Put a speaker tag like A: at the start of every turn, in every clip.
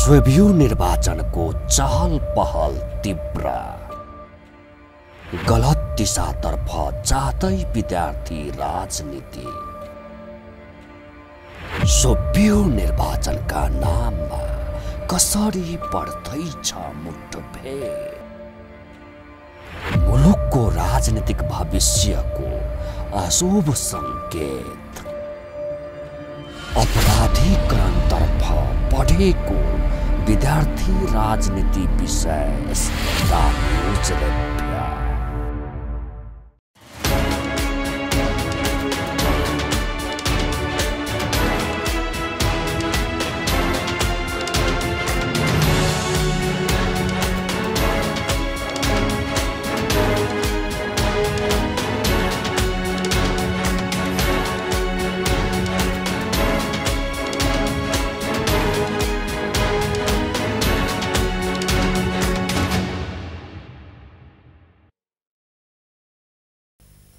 A: स्वेबियु निर्वाचनको चहल पहल तीव्र, गलत दिशातर्फ जाँदै विद्यार्थी राजनीति। स्वेबियु निर्वाचनका नाममा कसरी बढ्दैछ मुठभेड। मुलुकको राजनीतिक भविष्यको अशुभ संकेत। अपराधीकरणतर्फ बढेको विद्यार्थी राजनीति विशेष न्यूज रिपोर्ट।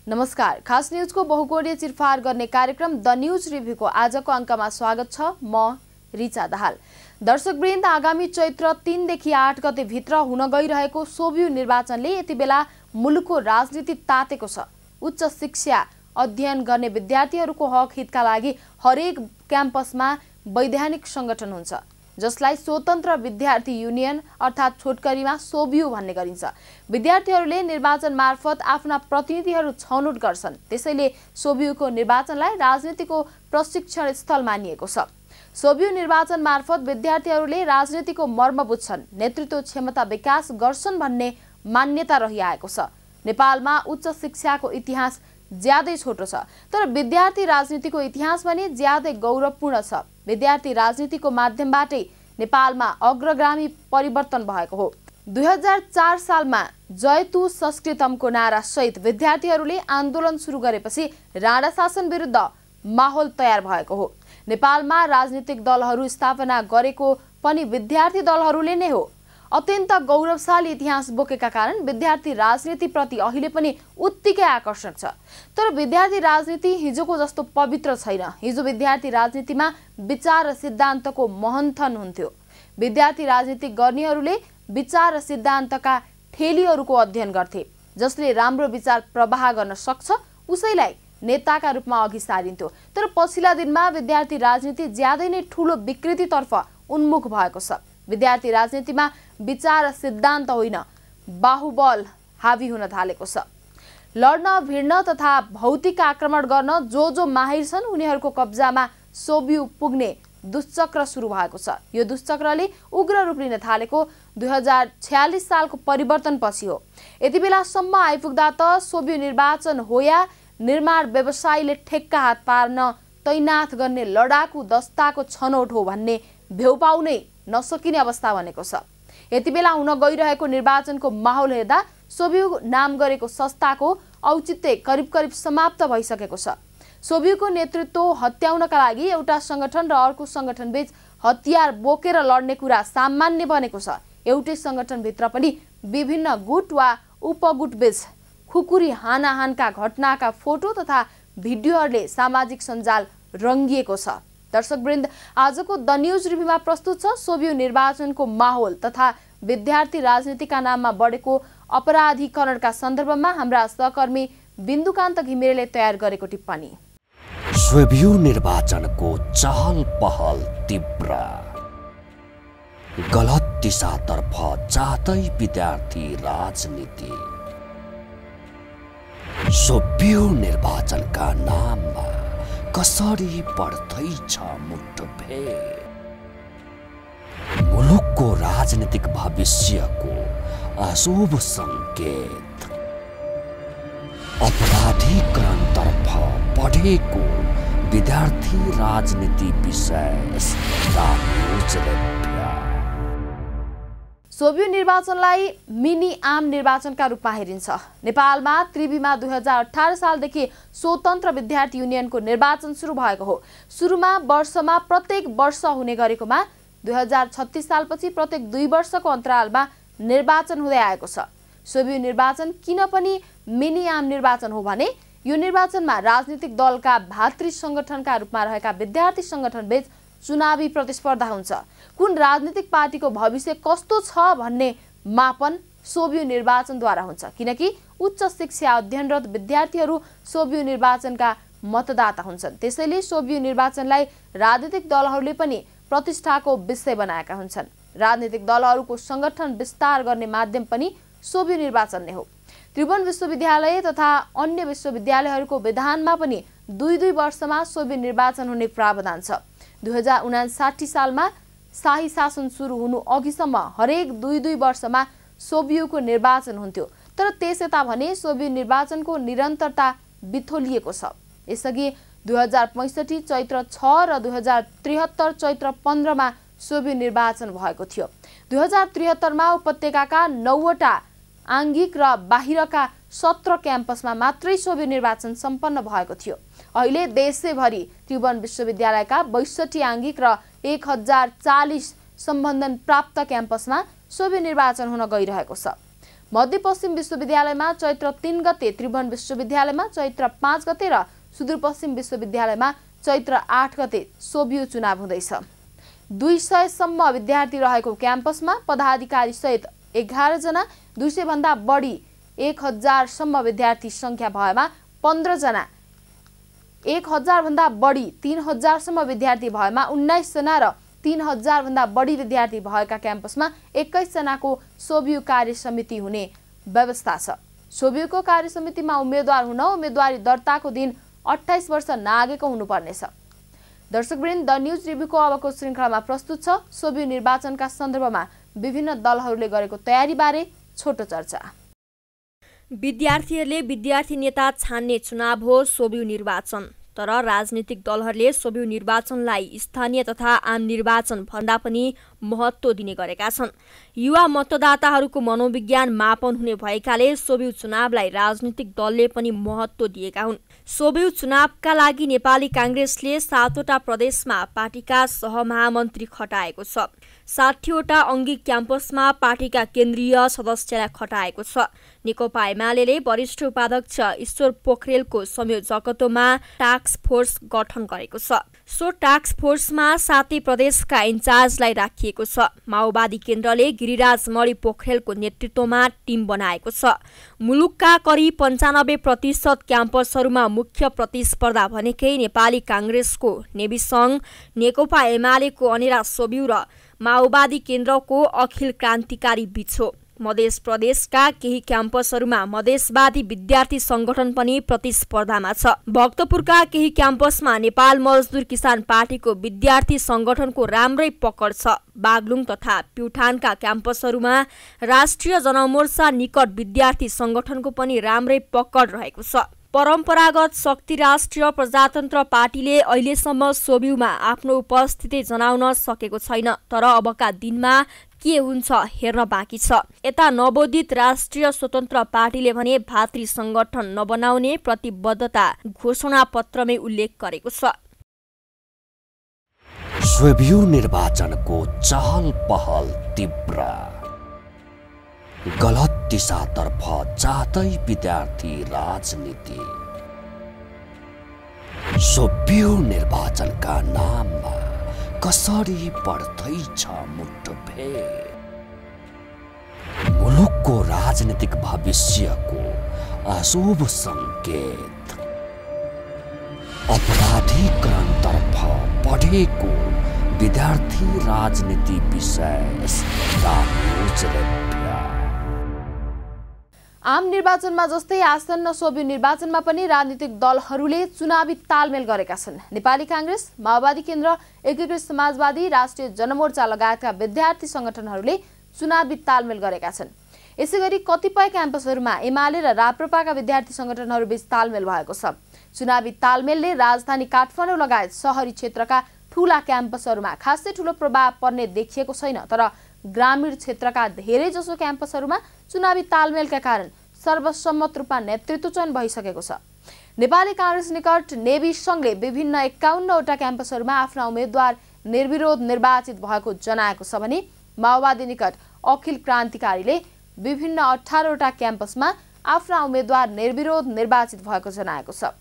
B: नमस्कार, खास न्यूजको बहुकोणीय चिरफार गर्ने कार्यक्रम द न्यूज रिभ्यूको आजको अङ्कमा स्वागत छ। म रिचा दाहाल। दर्शकवृन्द, आगामी चैत्र 3 देखि 8 गते भित्र हुन गइरहेको स्वेबियु निर्वाचनले यति बेला मुलुकको राजनीति तातेको छ। उच्च शिक्षा अध्ययन गर्ने विद्यार्थीहरूको हक हितका लागि हरेक क्याम्पसमा वैधानिक संगठन हुन्छ, जसलाई स्वतन्त्र विद्यार्थी युनियन अर्थात् छोटकरीमा स्वेबियु भन्ने गरिन्छ। विद्यार्थीहरूले निर्वाचन मार्फत आफ्ना प्रतिनिधिहरू छनौट गर्छन्। त्यसैले स्वेबियुको निर्वाचनलाई राजनीतिको प्रशिक्षण स्थल मानिएको छ। स्वेबियु निर्वाचन मार्फत विद्यार्थीहरूले राजनीतिको मर्म बुझ्छन्, नेतृत्व क्षमता विकास गर्छन् भन्ने मान्यता रहिआएको छ। नेपालमा उच्च शिक्षाको इतिहास ज्यादै छोटो छ, तर विद्यार्थी राजनीतिको इतिहास भने ज्यादै गौरवपूर्ण छ। विद्यार्थी राजनीतिको माध्यमबाटै नेपालमा अग्रगामी परिवर्तन भएको हो। 2004 सालमा जयतु संस्कृतमको नारा सहित विद्यार्थीहरूले आन्दोलन सुरु गरेपछि राणा शासन विरुद्ध माहौल तयार भएको हो। नेपालमा राजनीतिक दलहरू स्थापना गरेको पनि विद्यार्थी दलहरूले नै हो। अत्यन्त गौरवशाली इतिहास बोकेका कारण विद्यार्थी राजनीतिप्रति अहिले पनि उत्तिकै आकर्षण छ। तर विद्यार्थी राजनीति हिजोको जस्तो पवित्र छैन। हिजो विद्यार्थी राजनीतिमा विचार र सिद्धान्तको महन्थन हुन्थ्यो। विद्यार्थी राजनीति गर्नेहरूले विचार र सिद्धान्तका ठेलीहरूको अध्ययन गर्थे। जसले राम्रो विचार प्रवाह गर्न सक्छ उसैलाई नेताका रूपमा अघि सारिन्थ्यो। तर पछिल्ला दिनमा विद्यार्थी राजनीति ज्यादै नै ठूलो विकृतितर्फ उन्मुख भएको छ। विद्यार्थी राजनीतिमा विचार र सिद्धान्त होइन, बाहुबल हावी हुन थालेको छ। लड्न भिड्न तथा भौतिक आक्रमण गर्न जो माहिर छन् उनीहरूको कब्जामा स्वेबियु पुग्ने दुश्चक्र सुरु भएको छ। यो दुश्चक्रले उग्र रूप लिन थालेको 2046 सालको परिवर्तनपछि हो। यति बेलासम्म आइपुग्दा त स्वेबियु निर्वाचन हो या निर्माण व्यवसायीले ठेक्का हात पार्न तैनाथ गर्ने लडाकु दस्ताको छनौट हो भन्ने भेउ पाउनै नसकिने अवस्था बनेको छ। यति बेला हुन गइरहेको निर्वाचनको माहौल हेर्दा स्वेबियु नाम गरेको संस्थाको औचित्य करिब समाप्त भइसकेको छ। स्वेबियुको नेतृत्व हत्याउनका लागि एउटा संगठन र अर्को संगठन बीच हतियार बोकेर लड्ने कुरा सामान्य बनेको छ। एउटै संगठनभित्र पनि विभिन्न गुट वा उपगुट बीच खुकुरी हानाहानका घटनाका फोटो तथा भिडियोहरूले सामाजिक सञ्जाल रङ्गिएको छ। दर्शकवृन्द, आजको द न्यूज रिभ्यूमा प्रस्तुत छ स्वेबियु निर्वाचनको माहौल तथा विद्यार्थी राजनीतिका नाममा बढेको अपराधीकरणका सन्दर्भमा हाम्रा सहकर्मी बिन्दुकान्त घिमिरेले तयार गरेको टिप्पणी।
A: स्वेबियु निर्वाचनको चहल पहल तीव्र, गलत दिशातर्फ जाँदै विद्यार्थी राजनीति। स्वेबियु निर्वाचनका नाममा कसरी बढ्दैछ मुठभेड। मुलुकको राजनीतिक भविष्यको अशुभ संकेत। अपराधीकरणतर्फ बढेको विद्यार्थी राजनीति विशेष न्यूज रिपोर्ट।
B: स्वेबियु निर्वाचनलाई मिनी आम निर्वाचनका रूपमा हेरिन्छ। नेपालमा त्रिवीमा 2018 सालदेखि स्वतन्त्र विद्यार्थी युनियनको निर्वाचन सुरु भएको हो। सुरुमा वर्षमा प्रत्येक वर्ष हुने गरेकोमा 2036 सालपछि प्रत्येक 2 वर्षको अन्तरालमा निर्वाचन हुँदै आएको छ। स्वेबियु निर्वाचन किन पनि मिनी आम निर्वाचन हो भने यो निर्वाचनमा राजनीतिक दलका भातृ संगठनका रूपमा रहेका विद्यार्थी संगठन बीच चुनावी प्रतिस्पर्धा हुन्छ। कुन राजनीतिक पार्टीको भविष्य कस्तो छ भन्ने मापन सोभियु निर्वाचनद्वारा हुन्छ, किनकि उच्च शिक्षा अध्ययनरत विद्यार्थीहरू सोभियु निर्वाचनका मतदाता हुन्छन्। त्यसैले सोभियु निर्वाचनलाई राजनीतिक दलहरूले पनि प्रतिष्ठाको विषय बनाएका हुन्छन्। राजनीतिक दलहरूको सङ्गठन विस्तार गर्ने माध्यम पनि सोभियु निर्वाचन नै हो। त्रिभुवन विश्वविद्यालय तथा अन्य विश्वविद्यालयहरूको विधानमा पनि 2-2 वर्षमा सोभियु निर्वाचन हुने प्रावधान छ। 2059 सालमा शाही शासन सुरु हुनु अघिसम्म हरेक 2-2 वर्षमा सोभियुको निर्वाचन हुन्थ्यो, तर त्यसयता भने सोभियु निर्वाचनको निरन्तरता बिथोलिएको छ। यसअघि 2065 चैत्र 6 र 2073 चैत्र 15 मा सोभियु निर्वाचन भएको थियो। 2073 मा उपत्यकाका 9वटा आङ्गिक र बाहिरका 17 क्याम्पसमा मात्रै सोभियु निर्वाचन सम्पन्न भएको थियो। अहिले देशैभरि त्रिभुवन विश्वविद्यालयका 62 आङ्गिक र 1040 सम्बन्धन प्राप्त क्याम्पसमा सोभियु निर्वाचन हुन गइरहेको छ। मध्यपश्चिम विश्वविद्यालयमा चैत्र 3 गते, त्रिभुवन विश्वविद्यालयमा चैत्र 5 गते र सुदूरपश्चिम विश्वविद्यालयमा चैत्र 8 गते सोभियु चुनाव हुँदैछ। 200 सम्म विद्यार्थी रहेको क्याम्पसमा पदाधिकारी सहित 11 जना, 200 भन्दा बढी 1000 सम्म विद्यार्थी संख्या भएमा 15 जना, 1000 भन्दा बढी 3000 सम्म विद्यार्थी भएमा 19 जना र 3000 भन्दा बढी विद्यार्थी भएका क्याम्पसमा 21 जनाको सोभियु कार्य समिति हुने व्यवस्था छ। सोभियुको कार्य समितिमा उम्मेद्वार हुन उम्मेदवारी दर्ताको दिन 28 वर्ष नागेको हुनुपर्नेछ। दर्शकवृन्द, द न्यूज रिभ्यूको अबको श्रृङ्खलामा प्रस्तुत छ सोभियु निर्वाचनका सन्दर्भमा विभिन्न दलहरूले गरेको तयारीबारे छोटो चर्चा।
C: विद्यार्थीहरूले विद्यार्थी नेता छान्ने चुनाव हो सोभियु निर्वाचन, तर राजनीतिक दलहरूले सोभियु निर्वाचनलाई स्थानीय तथा आम निर्वाचन भन्दा पनि महत्त्व दिने गरेका छन्। युवा मतदाताहरूको मनोविज्ञान मापन हुने भएकाले सोभियु चुनावलाई राजनीतिक दलले पनि महत्त्व दिएका हुन्। सोभियु चुनावका लागि नेपाली काङ्ग्रेसले 7वटा प्रदेशमा पार्टीका सहमहामन्त्री खटाएको छ। 60वटा अङ्गिक क्याम्पसमा पार्टीका केन्द्रीय सदस्यलाई खटाएको छ। नेकपा एमाले वरिष्ठ उपाध्यक्ष ईश्वर पोखरेलको संयोजकत्वमा टास्क फोर्स गठन गरेको छ। सो टास्क फोर्समा 7 प्रदेशका इन्चार्जलाई राखिएको छ। माओवादी केन्द्रले गिरिराज मणि पोखरेलको नेतृत्वमा टिम बनाएको छ। मुलुकका करिब 95% क्याम्पसहरूमा मुख्य प्रतिस्पर्धा भनेकै नेपाली काङ्ग्रेसको नेवी सङ्घ, नेकपा एमालेको अनेरा सोभियु र माओवादी केन्द्रको अखिल क्रान्तिकारी बीच हो। मध्य प्रदेशका केही क्याम्पसहरूमा मधेसवादी विद्यार्थी संगठन पनि प्रतिस्पर्धामा छ। भक्तपुरका केही क्याम्पसमा नेपाल मजदुर किसान पार्टीको विद्यार्थी संगठनको राम्रै पकड छ। बागलुङ तथा प्युठानका क्याम्पसहरूमा राष्ट्रिय जनमोर्चा निकट विद्यार्थी संगठनको पनि राम्रै पकड रहेको छ। परम्परागत शक्ति राष्ट्रिय प्रजातन्त्र पार्टीले अहिलेसम्म सोभियुमा आफ्नो उपस्थिति जनाउन सकेको छैन, तर अबका दिनमा के हुन्छ हेर्न बाँकी छ। यता नवोदित राष्ट्रिय स्वतन्त्र पार्टीले भने भातृ संगठन नबनाउने प्रतिबद्धता घोषणा पत्रमै उल्लेख गरेको छ।
A: सोभियु निर्वाचनको चहल पहल तीव्र, गलत दिशातर्फ जाँदै विद्यार्थी राजनीति। सोभियु निर्वाचनका नाममा कसरी बढ्दैछ मुठभेड। मुलुकको राजनीतिक भविष्यको अशुभ संकेत। अपराधीकरणतर्फ बढेको विद्यार्थी राजनीति विशेष
B: आम निर्वाचनमा जस्तै आसन्न सोभियु निर्वाचनमा पनि राजनीतिक दलहरूले चुनावी तालमेल गरेका छन्। नेपाली काङ्ग्रेस, माओवादी केन्द्र, एकीकृत समाजवादी, राष्ट्रिय जनमोर्चा लगायतका विद्यार्थी संगठनहरूले चुनावी तालमेल गरेका छन्। यसैगरी कतिपय क्याम्पसहरूमा एमाले र राप्रपाका विद्यार्थी संगठनहरूबीच तालमेल भएको छ। चुनावी तालमेलले राजधानी काठमाडौँ लगायत शहरी क्षेत्रका ठूला क्याम्पसहरूमा खासै ठूलो प्रभाव पर्ने देखिएको छैन, तर ग्रामीण क्षेत्रका धेरैजसो क्याम्पसहरूमा चुनावी तालमेलका कारण सर्वसम्मत रूपमा नेतृत्व चयन भइसकेको छ। नेपाली काङ्ग्रेस निकट नेवी सङ्घले विभिन्न 51वटा क्याम्पसहरूमा आफ्ना उम्मेद्वार निर्विरोध निर्वाचित भएको जनाएको छ भने माओवादी निकट अखिल क्रान्तिकारीले विभिन्न 18वटा क्याम्पसमा आफ्ना उम्मेद्वार निर्विरोध निर्वाचित भएको जनाएको छ।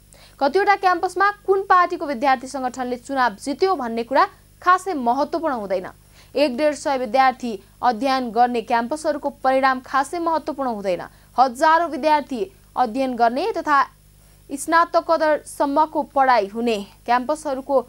B: कतिवटा क्याम्पसमा कुन पार्टीको विद्यार्थी संगठनले चुनाव जित्यो भन्ने कुरा खासै महत्त्वपूर्ण हुँदैन। 150 विद्यार्थी अध्ययन गर्ने क्याम्पसहरूको परिणाम खासै महत्त्वपूर्ण हुँदैन। हजारौं विद्यार्थी अध्ययन गर्ने तथा स्नातकोत्तरसम्मको पढाइ हुने क्याम्पसहरूको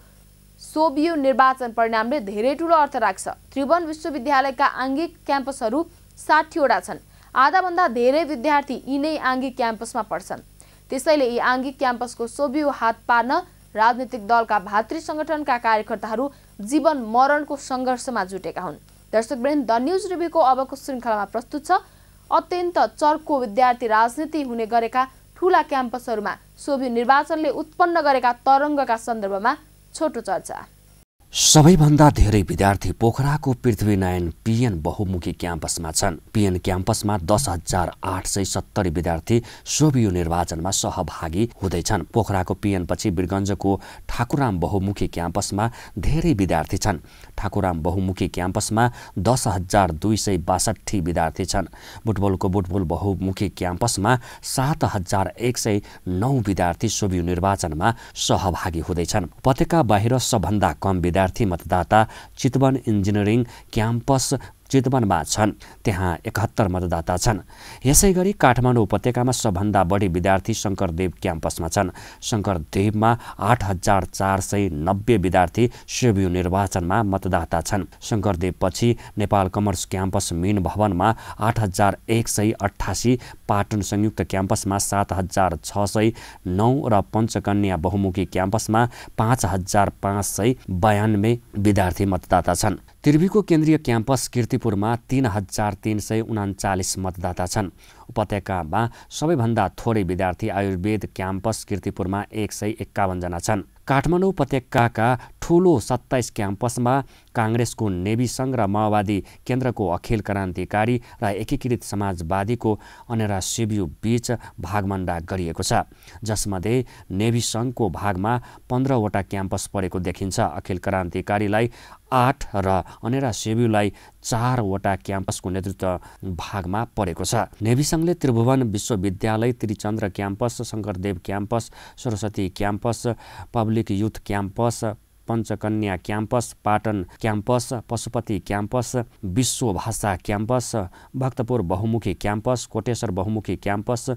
B: सोभियो निर्वाचन परिणामले धेरै ठूलो अर्थ राख्छ। त्रिभुवन विश्वविद्यालयका आङ्गिक क्याम्पसहरू 60 वटा छन्। आधाभन्दा धेरै विद्यार्थी यिनै आङ्गिक क्याम्पसमा पढ्छन्। त्यसैले यी आङ्गिक क्याम्पसको सोभियो हात पार्न राजनीतिक दलका भातृ संगठनका कार्यकर्ताहरू जीवन मरणको सङ्घर्षमा जुटेका हुन्। दर्शकवृन्द, द न्युज रिभ्यूको अबको श्रृङ्खलामा प्रस्तुत छ अत्यन्त चर्को विद्यार्थी राजनीति हुने गरेका ठूला क्याम्पसहरूमा सोभियो निर्वाचनले उत्पन्न गरेका तरङ्गका सन्दर्भमा छोटो चर्चा।
A: सबैभन्दा धेरै विद्यार्थी पोखराको पृथ्वीनारायण पिएन बहुमुखी क्याम्पसमा छन्। पिएन क्याम्पसमा 10,870 विद्यार्थी सोभियो निर्वाचनमा सहभागी हुँदैछन्। पोखराको पिएन पछि वीरगञ्जको ठाकुराम बहुमुखी क्याम्पसमा धेरै विद्यार्थी छन्। ठाकुराम बहुमुखी क्याम्पसमा 10,262 विद्यार्थी छन्। बुटवलको बुटवल बहुमुखी क्याम्पसमा 7,109 विद्यार्थी सोभियो निर्वाचनमा सहभागी हुँदैछन्। उपत्यका बाहिर सबभन्दा कम विद्यार्थी मतदाता चितवन इन्जिनियरिङ क्याम्पस चितवनमा छन्। त्यहाँ 71 मतदाता छन्। यसैगरी काठमाडौँ उपत्यकामा सबभन्दा बढी विद्यार्थी शङ्करदेव क्याम्पसमा छन्। शङ्करदेवमा 8,490 विद्यार्थी सोभियो निर्वाचनमा मतदाता छन्। शङ्करदेव पछि नेपाल कमर्स क्याम्पस मीन भवनमा 8,188, पाटन संयुक्त क्याम्पसमा 7,609 र पञ्चकन्या बहुमुखी क्याम्पसमा 5,592 विद्यार्थी मतदाता छन्। त्रिवीको केन्द्रीय क्याम्पस कीर्तिपुरमा 3,339 मतदाता छन्। उपत्यकामा सबैभन्दा थोरै विद्यार्थी आयुर्वेद क्याम्पस कीर्तिपुरमा 151 जना छन्। काठमाडौँ उपत्यकाका ठूलो 27 क्याम्पसमा काङ्ग्रेसको नेभी सङ्घ र माओवादी केन्द्रको अखिल क्रान्तिकारी र एकीकृत समाजवादीको अनेरा सोभियो बीच भागमण्डा गरिएको छ, जसमध्ये नेभी सङ्घको भागमा 15 वटा क्याम्पस परेको देखिन्छ। अखिल क्रान्तिकारीलाई 8 र अनेरा सोभियोलाई 4 वटा क्याम्पसको नेतृत्व भागमा परेको छ। नेभी सङ्घले त्रिभुवन विश्वविद्यालय, Trichandra campus, Shankardev campus, Saraswati campus, public youth campus, Panchakanya campus, Patan campus, Pashupati campus, Bishwa Bhasha campus, Bhaktapur बहुमुखी क्याम्पस, कोटेश्वर बहुमुखी क्याम्पस,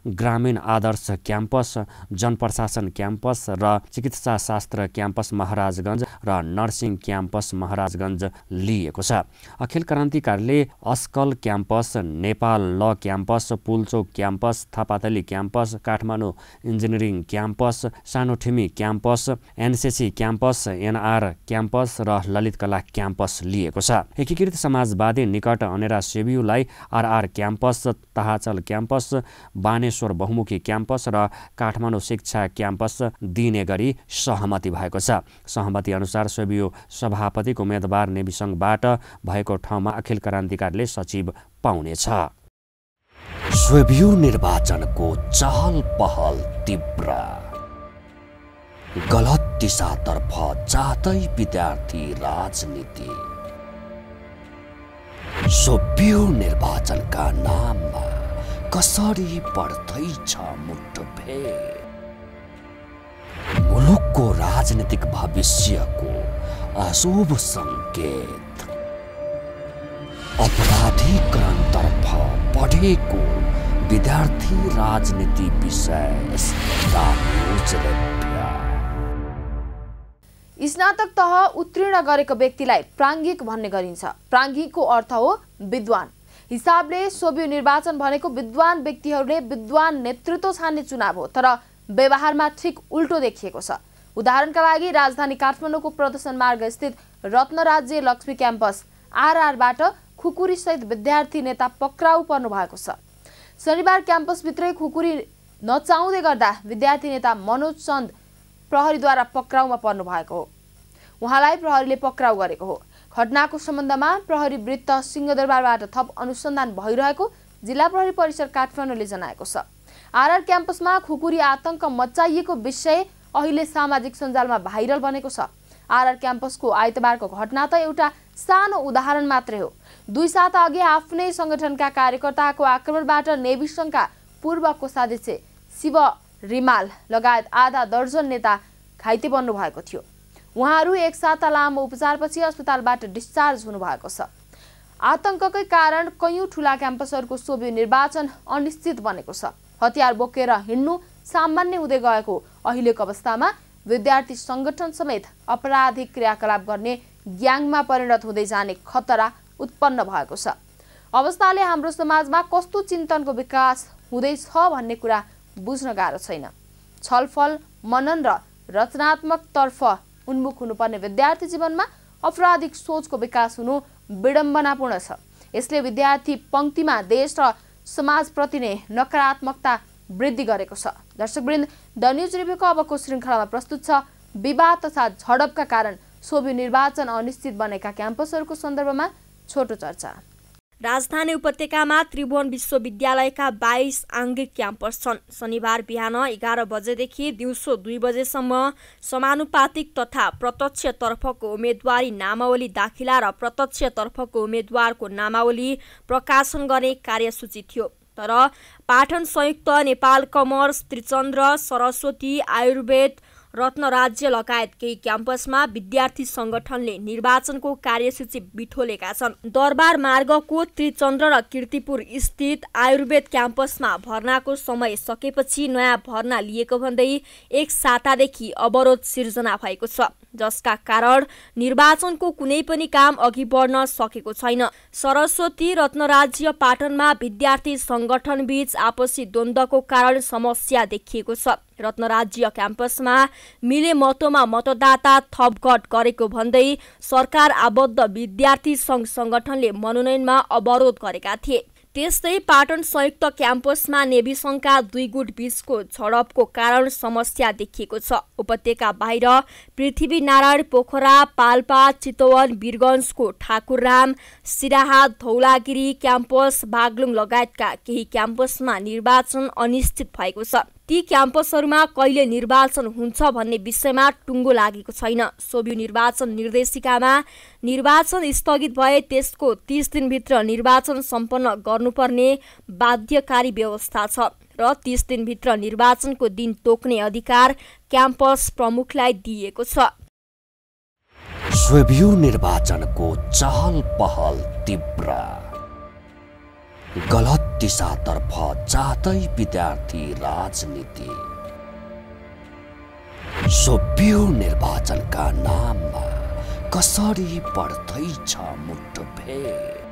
A: ग्रामीण आदर्श क्याम्पस, जनप्रशासन क्याम्पस र चिकित्सा शास्त्र क्याम्पस महाराजगञ्ज र नर्सिङ क्याम्पस महाराजगञ्ज लिएको छ। अखिल क्रान्तिकारीले ASCOL campus, Nepal law campus, Pulchowk campus, Thapathali campus, Kathmandu engineering campus, Sanothimi campus, NCC campus, NR campus र ललितकला क्याम्पस लिएको छ। एकीकृत समाजवादी निकट अनेरा सोभियोलाई RR campus, Tahachal campus, Baneshwar बहुमुखी क्याम्पस र काठमाडौँ शिक्षा क्याम्पस दिने गरी सहमति भएको छ। सहमति अनुसार सोभियो सभापतिको उम्मेदवार नेभी सङ्घबाट भएको ठाउँमा अखिल क्रान्तिकारीले सचिव पाउनेछ। सोभियो निर्वाचनको चहल पहल तीव्र, गलत दिशातर्फ जाँदै विद्यार्थी राजनीति। सोभियो निर्वाचनका नाममा कसरी बढ्दैछ मुठभेड। मुलुकको राजनीतिक भविष्यको अशुभ सङ्केत। अपराधीकरणतर्फ बढेको विद्यार्थी राजनीति विशेष
B: स्नातक तह उत्तीर्ण गरेको व्यक्तिलाई प्राङ्गिक भन्ने गरिन्छ। प्राङ्गिकको अर्थ हो विद्वान। हिसाबले सोभियो निर्वाचन भनेको विद्वान व्यक्तिहरूले विद्वान नेतृत्व छान्ने चुनाव हो, तर व्यवहारमा ठिक उल्टो देखिएको छ। उदाहरणका लागि राजधानी काठमाडौँको प्रदर्शन मार्ग स्थित रत्नराज्य लक्ष्मी क्याम्पस आरआरबाट खुकुरीसहित विद्यार्थी नेता पक्राउ पर्नु भएको छ। शनिबार क्याम्पसभित्रै खुकुरी नचाउँदै गर्दा विद्यार्थी नेता मनोज चन्द प्रहरीद्वारा पक्राउमा पर्नु भएको हो। उहाँलाई प्रहरीले पक्राउ गरेको हो। घटनाको सम्बन्धमा प्रहरी वृत्त सिंहदरबारबाट थप अनुसन्धान भइरहेको जिल्ला प्रहरी परिसर काठमाडौँले जनाएको छ। आरआर क्याम्पसमा खुकुरी आतंक मचाइएको विषय अहिले सामाजिक सञ्जालमा भाइरल बनेको छ। आरआर क्याम्पसको आइतबारको घटना त एउटा सानो उदाहरण मात्रै हो। 2 साता अघि आफ्नै संगठनका कार्यकर्ताको आक्रमणबाट नेभी सङ्घका पूर्व कोषाध्यक्ष शिव रिमाल लगायत आधा दर्जन नेता घाइते बन्नु भएको थियो। उहाँहरू एक साता लामो उपचारपछि अस्पतालबाट डिस्चार्ज हुनुभएको छ। आतंककै कारण कयौं ठूला क्याम्पसहरूको सोभि निर्वाचन अनिश्चित बनेको छ। हतियार बोकेर हिँड्नु सामान्य हुँदै गएको अहिलेको अवस्थामा विद्यार्थी संगठन समेत आपराधिक क्रियाकलाप गर्ने ग्याङमा परिणत हुँदै जाने खतरा उत्पन्न भएको छ। अवस्थाले हाम्रो समाजमा कस्तो चिन्तनको विकास हुँदैछ भन्ने कुरा बुझ्न गाह्रो छैन। छलफल, मनन र रचनात्मकतर्फ उन्मुख हुनुपर्ने विद्यार्थी जीवनमा आपराधिक सोचको विकास हुनु विडम्बनापूर्ण छ। यसले विद्यार्थी पंक्तिमा देश र समाजप्रति नै नकारात्मकता वृद्धि गरेको छ। दर्शकवृन्द, द न्यूज रिभ्यूको अबको श्रृङ्खलामा प्रस्तुत छ विवाद तथा झडपका कारण सोभि निर्वाचन अनिश्चित बनेका क्याम्पसहरूको सन्दर्भमा छोटो चर्चा।
C: राजधानी उपत्यकामा त्रिभुवन विश्वविद्यालयका 22 आङ्गिक क्याम्पस छन्। शनिबार बिहान 11 बजेदेखि दिउँसो 2 बजेसम्म समानुपातिक तथा प्रत्यक्षतर्फको उम्मेदवारी नामावली दाखिला र प्रत्यक्षतर्फको उम्मेदवारको नामावली प्रकाशन गर्ने कार्यसूची थियो। तर पाटन संयुक्त, नेपाल कमर्स, त्रिचन्द्र, सरस्वती, आयुर्वेद, रत्नराज्य लगायत केही क्याम्पसमा विद्यार्थी संगठनले निर्वाचनको कार्यसूची बिथोलेका छन्। दरबार मार्गको त्रिचन्द्र र कीर्तिपुर स्थित आयुर्वेद क्याम्पसमा भर्नाको समय सकेपछि नयाँ भर्ना लिएको भन्दै एक सातादेखि अवरोध सिर्जना भएको छ, जसका कारण निर्वाचनको कुनै पनि काम अघि बढ्न सकेको छैन। सरस्वती, रत्नराज्य, पाटनमा विद्यार्थी संगठन बीच आपसी द्वन्द्वको कारण समस्या देखिएको छ। रत्नराज्य क्याम्पसमा मिले मतोमा मतदाता थपघट गरेको भन्दै सरकार आबद्ध विद्यार्थी संघ संगठनले मनोनयनमा अवरोध गरेका थिए। त्यस्तै पाटन संयुक्त क्याम्पसमा नेभी संघका 2 गुट बीचको झडपको कारण समस्या देखिएको छ। उपत्यका बाहिर पृथ्वीनारायण पोखरा, पाल्पा, चितवन, वीरगञ्जको ठाकुरराम, सिराहा, धौलागिरी क्याम्पस, बागलुङ लगायतका केही क्याम्पसमा निर्वाचन अनिश्चित भएको छ। ती क्याम्पसहरूमा कहिले निर्वाचन हुन्छ भन्ने विषयमा टुङ्गो लागेको छैन। सोभि निर्वाचन निर्देशिकामा निर्वाचन स्थगित भए त्यसको 30 दिनभित्र निर्वाचन सम्पन्न गर्नुपर्ने बाध्यकारी व्यवस्था छ र 30 दिनभित्र निर्वाचनको दिन तोक्ने अधिकार क्याम्पस प्रमुखलाई दिएको छ।
A: सोभि निर्वाचनको चहल पहल तीव्र, गलत दिशातर्फ जाँदै विद्यार्थी राजनीति। सोभि निर्वाचनका नाममा कसरी बढ्दैछ मुठभेड।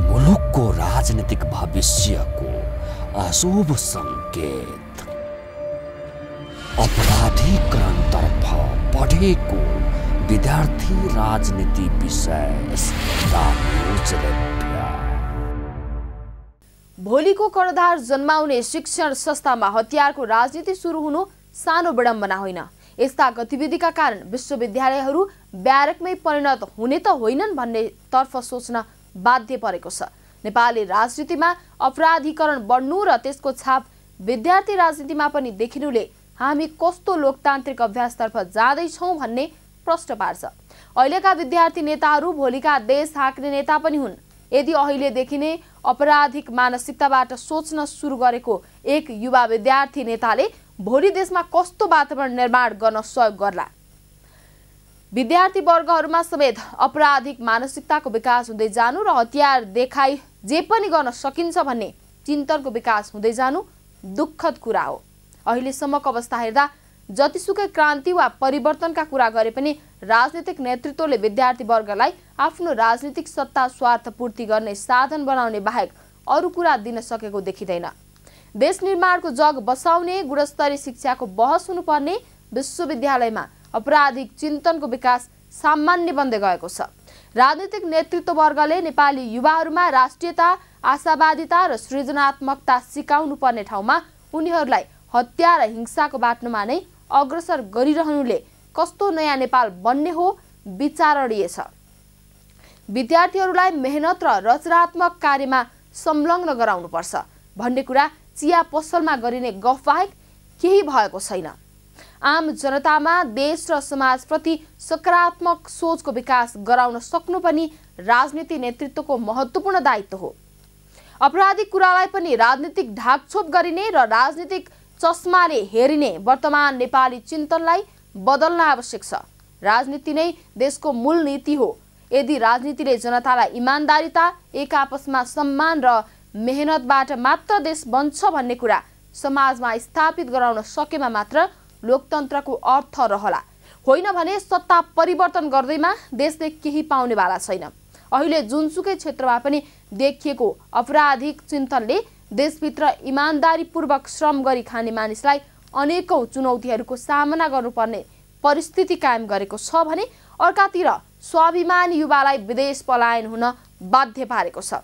A: मुलुकको राजनीतिक भविष्यको अशुभ संकेत। अपराधीकरणतर्फ बढेको विद्यार्थी राजनीति विशेष
B: भोलिको कर्णधार जन्माउने शिक्षण संस्थामा हतियारको राजनीति सुरु हुनु सानो विडम्बना होइन। यस्ता गतिविधिका कारण विश्वविद्यालयहरू ब्यारेकमै परिणत हुने त होइनन् भन्ने तर्फ सोच्न बाध्य परेको छ। नेपाली राजनीतिमा अपराधीकरण बढ्नु र त्यसको छाप विद्यार्थी राजनीतिमा पनि देखिनुले हामी कस्तो लोकतान्त्रिक अभ्यासतर्फ जाँदैछौँ भन्ने प्रश्न पार्छ। अहिलेका विद्यार्थी नेताहरू भोलिका देश हाँक्ने नेता पनि हुन्। यदि अहिलेदेखि नै अपराधिक मानसिकताबाट सोच्न सुरु गरेको एक युवा विद्यार्थी नेताले भोलि देशमा कस्तो वातावरण निर्माण गर्न सहयोग गर्ला। विद्यार्थी वर्गहरूमा समेत अपराधिक मानसिकताको विकास हुँदै जानु र हतियार देखाई जे पनि गर्न सकिन्छ भन्ने चिन्तनको विकास हुँदै जानु दुःखद कुरा हो। अहिलेसम्मको अवस्था हेर्दा जतिसुकै क्रान्ति वा परिवर्तनका कुरा गरे पनि राजनीतिक नेतृत्वले विद्यार्थी वर्गलाई आफ्नो राजनीतिक सत्ता स्वार्थ पूर्ति गर्ने साधन बनाउने बाहेक अरू कुरा दिन सकेको देखिँदैन। देश निर्माणको जग बसाउने गुणस्तरीय शिक्षाको बहस हुनुपर्ने विश्वविद्यालयमा अपराधिक चिन्तनको विकास सामान्य बन्दै गएको छ। राजनीतिक नेतृत्व वर्गले नेपाली युवाहरूमा राष्ट्रियता, आशावादिता र सृजनात्मकता सिकाउनु पर्ने ठाउँमा उनीहरूलाई हत्या र हिंसाको बाटोमा नै अग्रसर गरिरहनुले कस्तो नयाँ नेपाल बन्ने हो विचारणीय छ। विद्यार्थीहरूलाई मेहनत र रचनात्मक कार्यमा संलग्न गराउनुपर्छ भन्ने कुरा चिया पसलमा गरिने गफ बाहेक केही भएको छैन। आम जनतामा देश र समाजप्रति सकारात्मक सोचको विकास गराउन सक्नु पनि राजनीति नेतृत्वको महत्त्वपूर्ण दायित्व हो। अपराधिक कुरालाई पनि राजनीतिक ढाकछोप गरिने र राजनीतिक चस्माले हेरिने वर्तमान नेपाली चिन्तनलाई बदल्न आवश्यक छ। राजनीति नै देशको मूल नीति हो। यदि राजनीतिले जनतालाई इमानदारिता, एक आपसमा सम्मान र मेहनतबाट मात्र देश बन्छ भन्ने कुरा समाजमा स्थापित गराउन सकेमा मात्र लोकतन्त्रको अर्थ रहला। होइन भने सत्ता परिवर्तन गर्दैमा देशले केही पाउनेवाला छैन। अहिले जुनसुकै क्षेत्रमा पनि देखिएको आपराधिक चिन्तनले देशभित्र इमानदारीपूर्वक श्रम गरी खाने मानिसलाई अनेकौं चुनौतीहरूको सामना गर्नुपर्ने परिस्थिति कायम गरेको छ भने अर्कातिर स्वाभिमानी युवालाई विदेश पलायन हुन बाध्य पारेको छ।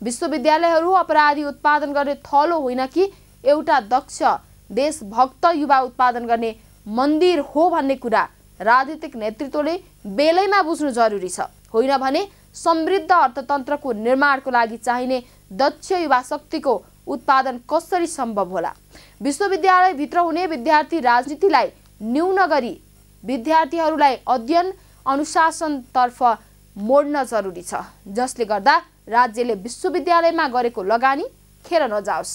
B: विश्वविद्यालयहरू अपराधी उत्पादन गर्ने थलो होइन कि एउटा दक्ष देशभक्त युवा उत्पादन गर्ने मन्दिर हो भन्ने कुरा राजनीतिक नेतृत्वले बेलैमा बुझ्नु जरुरी छ। होइन भने समृद्ध अर्थतन्त्रको निर्माणको लागि चाहिने दक्ष युवा शक्तिको उत्पादन कसरी सम्भव होला? विश्वविद्यालयभित्र हुने विद्यार्थी राजनीतिलाई न्यून गरी विद्यार्थीहरूलाई अध्ययन अनुशासनतर्फ मोड्न जरुरी छ, जसले गर्दा राज्यले विश्वविद्यालयमा गरेको लगानी खेर नजाओस्।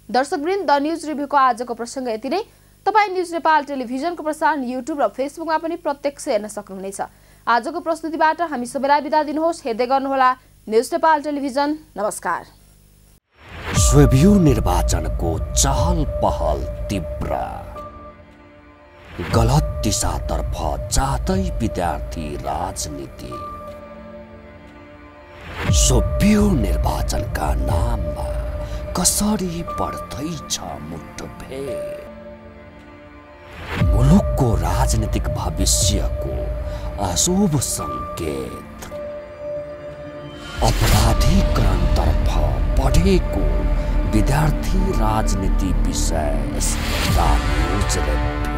B: दर्शकवृन्द, द न्युज रिभ्यूको आजको प्रसङ्ग यति नै। तपाईँ न्युज नेपाल टेलिभिजनको प्रसारण युट्युब र फेसबुकमा पनि प्रत्यक्ष हेर्न सक्नुहुनेछ। आजको प्रस्तुतिबाट हामी सबैलाई बिदा दिनुहोस्। हेर्दै गर्नुहोला न्युज नेपाल टेलिभिजन। नमस्कार।
A: सोभियु निर्वाचनको चहल पहल तीव्र, गलत दिशातर्फ जाँदै विद्यार्थी राजनीति। सोभियु निर्वाचनका नाममा कसरी बढ्दैछ मुठभेड। मुलुकको राजनीतिक भविष्यको अशुभ संकेत। अपराधीकरणतर्फ बढेको विद्यार्थी राजनीति विशेष न्युज रिभ्यू।